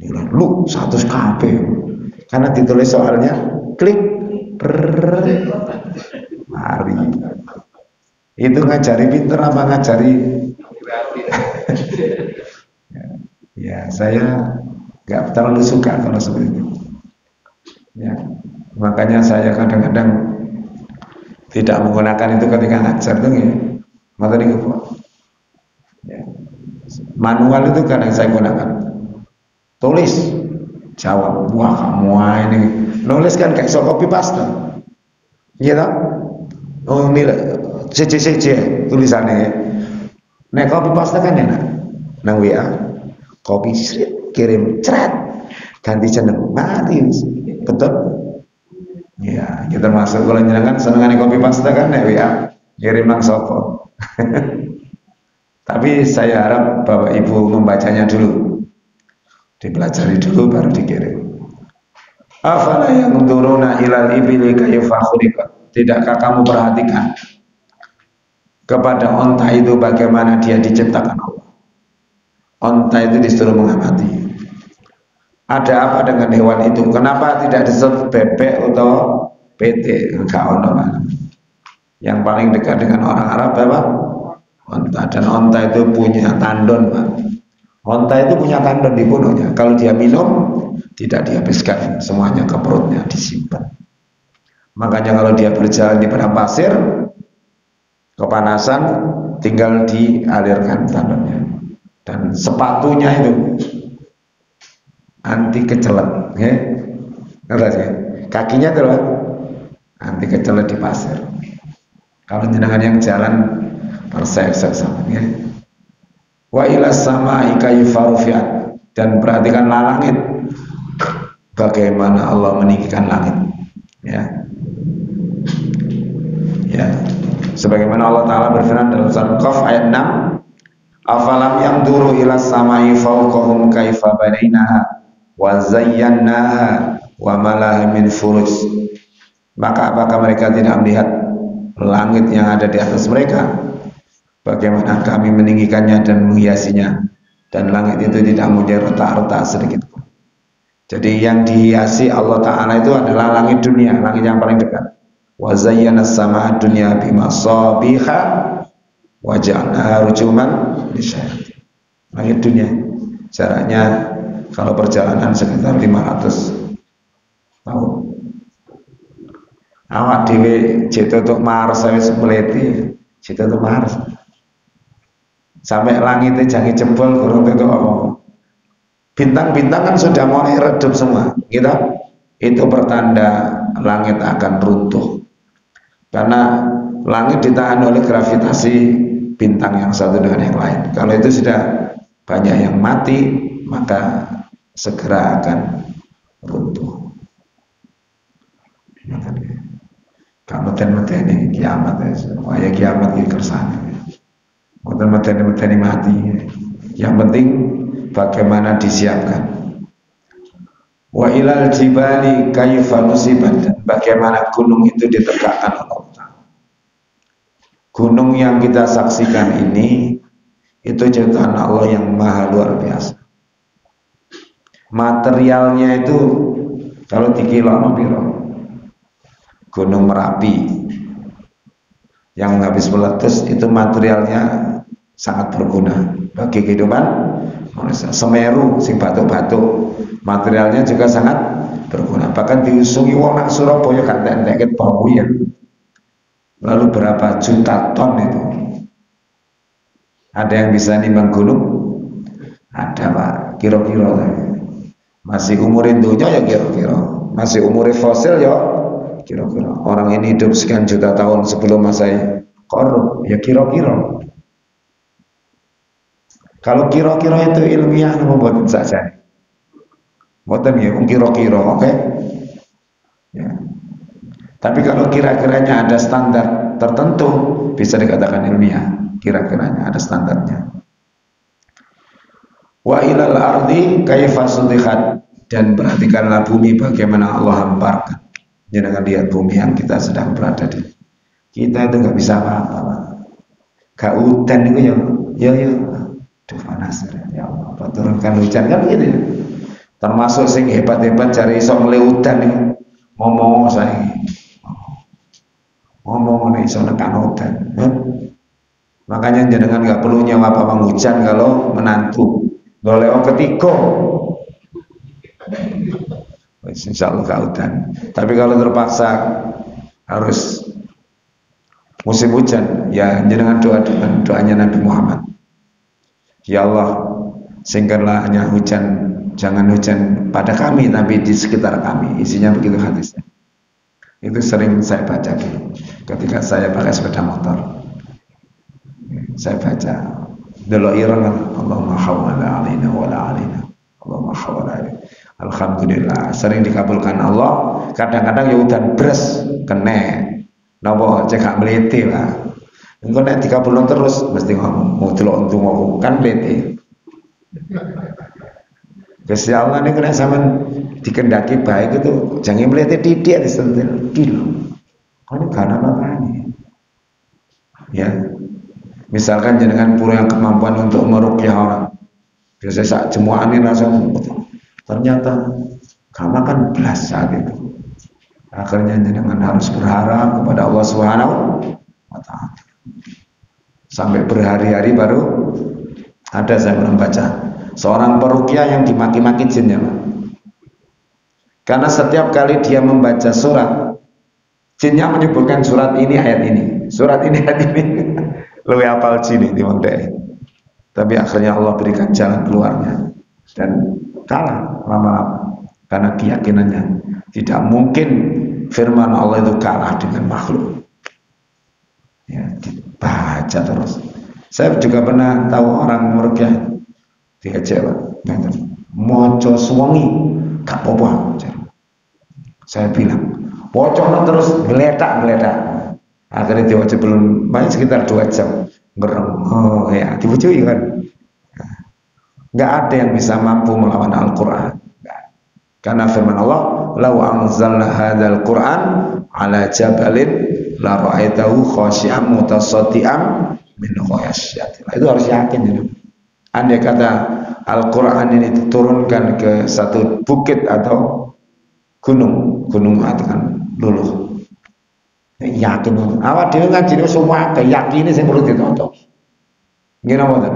Nilai lu 100 kabeh. Karena ditulis soalnya klik mari. Itu ngajari pinter apa ngajari ya saya nggak terlalu suka kalau seperti itu ya, makanya saya kadang-kadang tidak menggunakan itu ketika ngajar tuh ya, materi ya. Manual itu kadang saya gunakan tulis jawab, wah kamu ini nulis kan kayak copy paste iya tak? Oh nilai CC tulisannya ya. Nek copy paste kan enak nang WA copy kirim cret ganti jeneng mati betul ya kita masuk kalau nyenengan senengan copy paste kan nek WA kirim nang soko. Tapi saya harap Bapak Ibu membacanya dulu, dipelajari dulu baru dikirim. Afala yanzuruna ilal ibili kayfa khuliqat. Tidakkah kamu perhatikan kepada onta itu bagaimana dia diciptakan Allah? Onta itu disuruh mengamati. Ada apa dengan hewan itu? Kenapa tidak disebut bebek atau PT? Enggak ono. Yang paling dekat dengan orang Arab apa? Onta. Dan onta itu punya tandon, Pak. Onta itu punya tandon di punuknya. Kalau dia minum tidak dihabiskan, semuanya ke perutnya disimpan. Makanya kalau dia berjalan di padang pasir, kepanasan, tinggal dialirkan tandonnya. Dan sepatunya itu anti kecelak, ya. Kakinya itu nanti kecelet di pasir. Kalau jenengan yang jalan persek-sek ya. Wa ila samai kaifa rufi'at, dan perhatikanlah langit, bagaimana Allah meninggikan langit, ya. Ya. Sebagaimana Allah Ta'ala berfirman dalam surat Qaf ayat 6, afalam yanzuru ila samai fawqahum kaifa banainaha wa zayyannaha wa malaha min furuj. Maka apakah mereka tidak melihat langit yang ada di atas mereka, bagaimana kami meninggikannya dan menghiasinya, dan langit itu tidak mempunyai retak-retak sedikit pun. Jadi yang dihiasi Allah Ta'ala itu adalah langit dunia, langit yang paling dekat. Wa zayyana as-samaa'a dunya bimasabiha wa ja'alnaha rujuman lisyayatin. Langit dunia jaraknya kalau perjalanan sekitar 500 tahun. Awak dhewe cita untuk Mars wis mleti, cita untuk Mars. Sampai langitnya jangan jebol kurang itu apa? Bintang-bintang kan sudah mulai redup semua. Itu pertanda langit akan runtuh. Karena langit ditahan oleh gravitasi bintang yang satu dengan yang lain. Kalau itu sudah banyak yang mati, maka segera akan runtuh. Meten-meten kiamat ya, kiamat ini kersane. Meten-meten mati. Yang penting bagaimana disiapkan. Wa ilal jibali kaifa nusibat, dan bagaimana gunung itu ditegakkan oleh Allah. Gunung yang kita saksikan ini itu ciptaan Allah yang maha luar biasa. Materialnya itu kalau dikilo piro. Gunung Merapi yang habis meletus itu materialnya sangat berguna bagi kehidupan manusia. Semeru sing batu-batu materialnya juga sangat berguna. Bahkan diusungi wong nang Surabaya gak entek-entek bau ya. Lalu berapa juta ton itu? Ada yang bisa nimbang gunung? Ada Pak, kira-kira. Masih umurin dunia ya kira-kira. Masih umur fosil ya kira-kira. Orang ini hidup sekian juta tahun sebelum masa korup ya kira-kira. Kalau kira-kira itu ilmiah membuat saja. Mboten ya kira-kira, oke? Ya. Tapi kalau kira-kiranya ada standar tertentu, bisa dikatakan ilmiah. Kira-kiranya ada standarnya. Wa ilal ardi kaifa sutihat, dan perhatikanlah bumi bagaimana Allah hamparkan. Jangan lihat bumi yang kita sedang berada di. Kita itu nggak bisa apa-apa. Gak hujan itu ya. Duh panas ya Allah, turunkan hujan kan begitu ya. Termasuk sing hebat-hebat cari iso mulai hujan itu ngomong saya ngomong iso nekan hujan ya? Makanya jenengan nggak perlu nyawa pawang hujan kalau menantu golek ketiga insya Allah gak hujan. Tapi kalau terpaksa harus musim hujan ya jenengan doa dengan doanya Nabi Muhammad, ya Allah singkirlah hanya hujan, jangan hujan pada kami tapi di sekitar kami. Isinya begitu hadisnya. Itu sering saya baca ketika saya pakai sepeda motor. Saya baca delok ireng Allahumma hawala alaina wala alaina Allahumma hawala alaina. Alhamdulillah sering dikabulkan Allah. Kadang-kadang ya hujan bres kene napa cek gak mlete lah. Engko nek dikabulno terus mesti ngomong mau delok untung aku kan mlete. Gusti Allah ini kena sampean dikendaki baik itu jangan melihat titik di sentil kilo. Kalau karena apa-apanya. Ya. Misalkan jenengan punya kemampuan untuk meruqyah orang. Biasa saat jemuan ini langsung ternyata gak makan belas saat itu. Akhirnya jenengan harus berharap kepada Allah Subhanahu wa taala. Sampai berhari-hari baru ada saya pernah baca seorang peruqyah yang dimaki-maki jinnya, Pak. Karena setiap kali dia membaca surat, jinnya menyebutkan surat ini ayat ini, surat ini ayat ini. Lebih hafal jin di mondek. Tapi akhirnya Allah berikan jalan keluarnya dan kalah lama-lama karena keyakinannya tidak mungkin firman Allah itu kalah dengan makhluk. Ya, dibaca terus. Saya juga pernah tahu orang murukyah diajak, moco suwangi gak apa-apa. Saya bilang, pocoknya terus geletak. Akhirnya diwajib belum main sekitar 2 jam. Ngereng, oh ya, dibujuki kan. Nggak ada yang bisa mampu melawan Al-Quran. Karena firman Allah, "Lau anzalna hadzal Qur'an ala jabalin la ra'aitahu khashi'an mutasaddian min khasyatillah." Itu harus yakin itu. Andai kata Al-Quran ini diturunkan ke satu bukit atau gunung kan luluh. Yakin. Awak dhewe ngaji semua yakine sing perlu ditonton. Nggih napa mboten?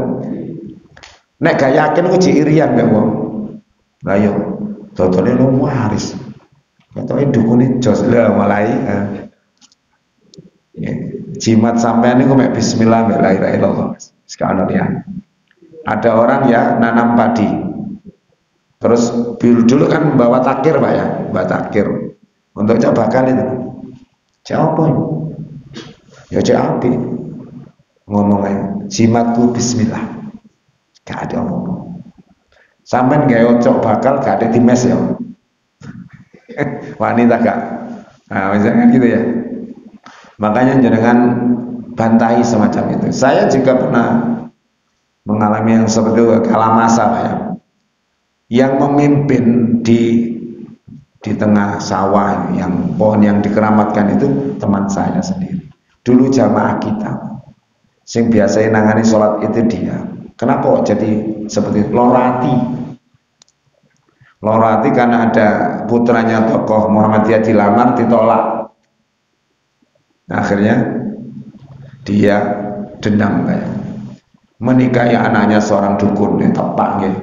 Nek gak yakin ku irian mbek wong. Lah yo dodone lu waris. Katoke dukune jos lah mulai. Jimat sampean niku mek bismillah mek la ilaha illallah. Sekarang ya. Ada orang ya nanam padi. Terus dulu kan bawa takir Pak ya, bawa takir. Untuk cak bakal itu. Cak apa ini? Ya cak api. Ngomongnya jimatku bismillah. Gak ada apa-apa. Sampai gak cok bakal gak ada times ya. Wanita gak. Nah misalnya gitu ya. Makanya jangan bantahi semacam itu. Saya juga pernah mengalami yang seperti itu kala masa Pak ya. Yang memimpin di tengah sawah yang pohon yang dikeramatkan itu teman saya sendiri. Dulu jamaah kita. Sing biasa nangani sholat itu dia. Kenapa jadi seperti itu? Lorati karena ada putranya tokoh Muhammadiyah dilamar ditolak. Akhirnya dia dendam kayak menikahi anaknya seorang dukun tepak gitu.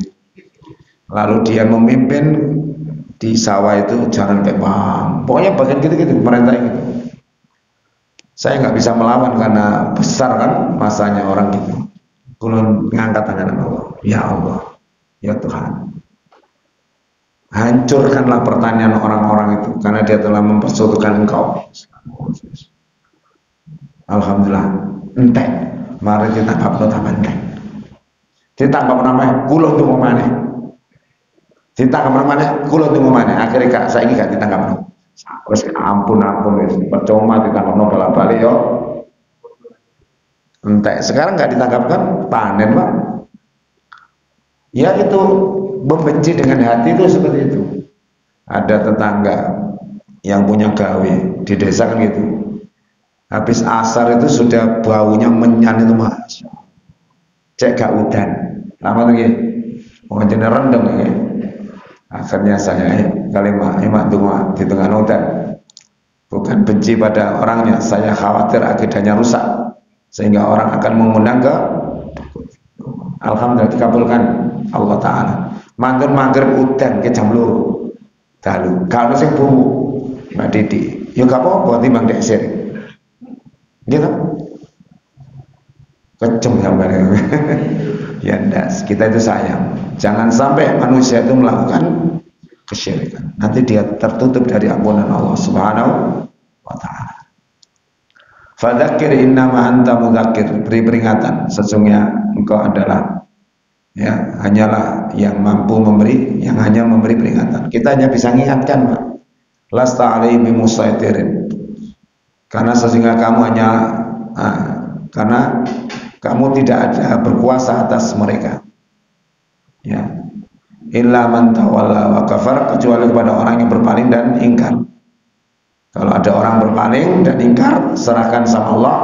Lalu dia memimpin di sawah itu jangan kayak bang. Pokoknya bagian gitu-gitu pemerintah gitu. Saya nggak bisa melawan karena besar kan masanya orang gitu. Kulun ngangkat tangan Allah. Ya Allah, ya Tuhan. Hancurkanlah pertanyaan orang-orang itu karena dia telah mempersatukan Engkau. Alhamdulillah. Entek. Mari kita tangkap tambah entek. Ditangkap namanya kulo tunggu mana? Ditangkap namanya kulo tunggu mana? Akhirnya kak saya ini gak ditangkap. Wes ampun wis percuma ditangkap balik yo. Entek. Sekarang gak ditangkap kan panen Pak. Ya itu membenci dengan hati itu seperti itu. Ada tetangga yang punya gawe di desa kan gitu. Habis asar itu sudah baunya menyan itu Mas. Cek gak udan. Lama lagi. Mau jenis rendem ya. Akhirnya saya kalimat emak dunga di tengah udan. Bukan benci pada orangnya, saya khawatir akidahnya rusak sehingga orang akan mengundang ke. Alhamdulillah dikabulkan Allah Ta'ala. Mangger maghrib udan ke jam 2 dalu kalau sing bu Mbak Didi ya gak apa-apa timbang dek sir gitu kejem sampai ya ndas kita itu sayang jangan sampai manusia itu melakukan kesyirikan nanti dia tertutup dari ampunan Allah Subhanahu wa Ta'ala. Fadzakir innama anta mudzakir, beri peringatan sesungguhnya engkau adalah ya hanyalah yang mampu memberi, yang hanya memberi peringatan. Kita hanya bisa mengingatkan Pak. Lasta alaihi bimusaitirin. Karena sesungguhnya kamu hanya karena kamu tidak ada berkuasa atas mereka. Ya. Illa man tawalla wa kafar, kecuali kepada orang yang berpaling dan ingkar. Kalau ada orang berpaling dan ingkar, serahkan sama Allah,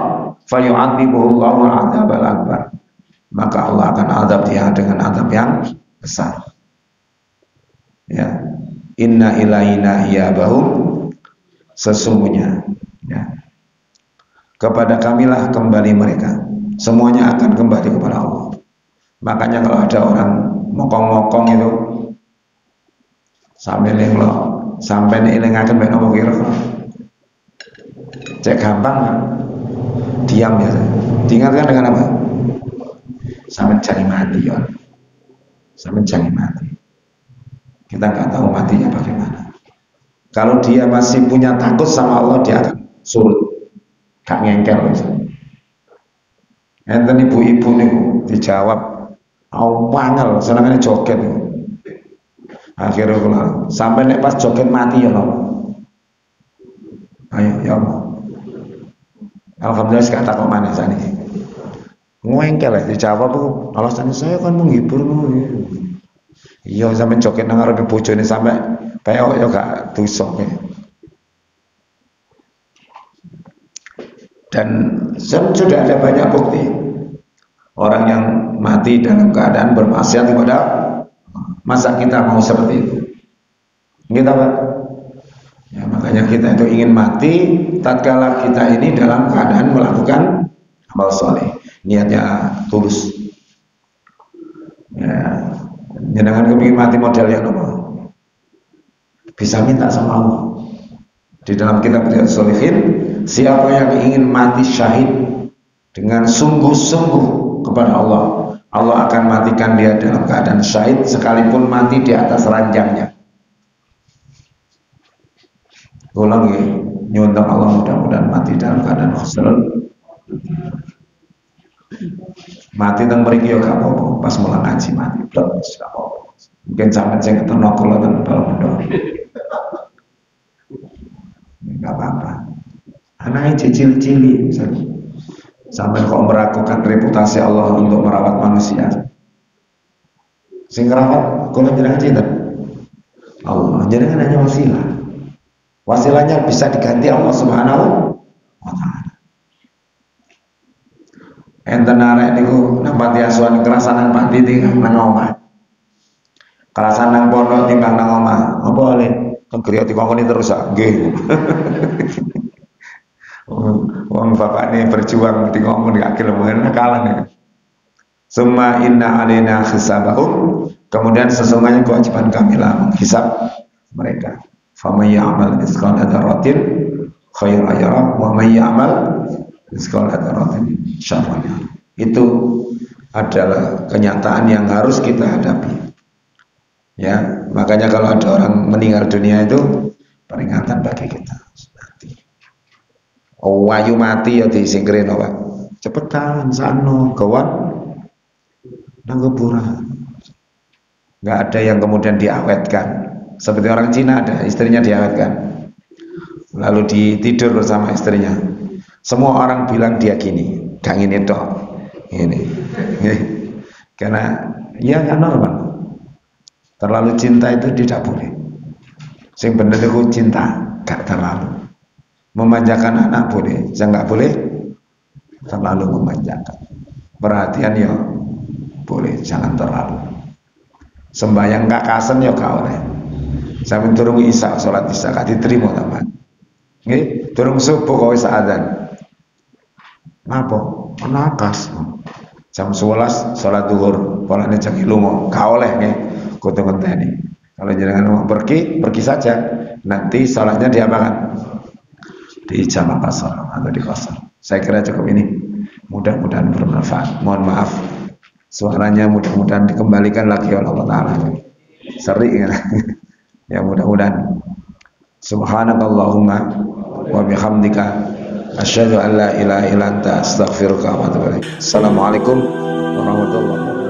fayu'adzibuhu Allahu 'adzabal akbar. Maka Allah akan azab dia dengan azab yang besar. Ya. Inna ilaina iyabahum, sesungguhnya ya. Kepada kamilah kembali mereka. Semuanya akan kembali kepada Allah. Makanya kalau ada orang mokong-mokong itu sampai lenglok, sampai elingaken mek napa kira. Cek gampang kan? Diam biasa. Diingatkan dengan apa? Sampai cari mati ya. Sampai cari mati. Kita nggak tahu matinya bagaimana. Kalau dia masih punya takut sama Allah, dia akan surut, gak ngengkel. Enten ibu-ibu nih dijawab, awangel, senangannya joget. Akhirnya kalau sampai nek pas joget mati ya Allah. Ayo ya Allah. Alhamdulillah sekarang tak kok mana sani. Ngengkel ya dijawab aku, alasannya saya kan menghiburmu. Iya sampai joget nang arep bojone sampai peok ya gak tusuk. Dan sudah ada banyak bukti orang yang mati dalam keadaan bermaksiat kepada, masa kita mau seperti itu? Kita Pak? Ya, makanya kita itu ingin mati tatkala kita ini dalam keadaan melakukan amal soleh, niatnya tulus. Ya, jangan kepingin mati modelnya apa? Bisa minta sama Allah. Di dalam kitab Riyadhus Shalihin, siapa yang ingin mati syahid dengan sungguh-sungguh kepada Allah, Allah akan matikan dia dalam keadaan syahid sekalipun mati di atas ranjangnya. Ulang ya, nyuntang Allah mudah-mudahan mati dalam keadaan khusnul. Mati teng mriki ya gak apa-apa, pas mulai ngaji mati terus gak apa-apa. Mungkin sampean sing ketemu kula teng dalam pondok. Gak apa-apa. Anaknya cicil-cili misalnya. Sampai kok meragukan reputasi Allah untuk merawat manusia. Sing ngerawat kula jenengan cinten. Allah, jenengan hanya wasilah. Wasilahnya bisa diganti Allah Subhanahu wa taala. Enten arek niku nang panti asuhan kerasan nang panti timbang nang omah. Kerasan nang pondok timbang nang omah. Apa oleh kegriya dikongkoni terus ah nggih. Wong bapakne berjuang dikongkon gak gelem nakalan. Summa inna alaina hisabahum. Kemudian sesungguhnya kewajiban kami lah menghisab mereka. Faman ya'mal mithqala dzarratin khairan yarah wa man ya'mal mithqala dzarratin syarran yarah. Itu adalah kenyataan yang harus kita hadapi. Ya, makanya kalau ada orang meninggal dunia itu peringatan bagi kita. Mati. Oh, wayu mati ya disingkirin Pak. Cepetan sano kawan nang kuburan. Enggak ada yang kemudian diawetkan. Seperti orang Cina ada istrinya diawetkan, lalu ditidur bersama istrinya. Semua orang bilang dia gini, gak ngini dok, ini, karena ya nggak normal. Terlalu cinta itu tidak boleh. Sing bener itu cinta, gak terlalu. Memanjakan anak boleh, yang nggak boleh terlalu memanjakan. Perhatian ya boleh, jangan terlalu. Sembahyang gak kasen ya gak oleh. Sampai turun isya, sholat isya gak diterima teman. Nggih, turun subuh kok wis adzan. Napa? Nakas. Jam 11 sholat zuhur, polane jam 5 gak oleh nggih. Kudu ngenteni. Kalau jenengan mau pergi, pergi saja. Nanti sholatnya diapakan? Di jamaah qasar atau di qasar. Saya kira cukup ini. Mudah-mudahan bermanfaat. Mohon maaf. Suaranya mudah-mudahan dikembalikan lagi oleh Allah Ta'ala. Seri ya. Ya mudah-mudahan. Subhanakallahumma wa bihamdika asyhadu an la ilaha illa anta astaghfiruka wa atubu ilaik. Assalamualaikum warahmatullahi wabarakatuh.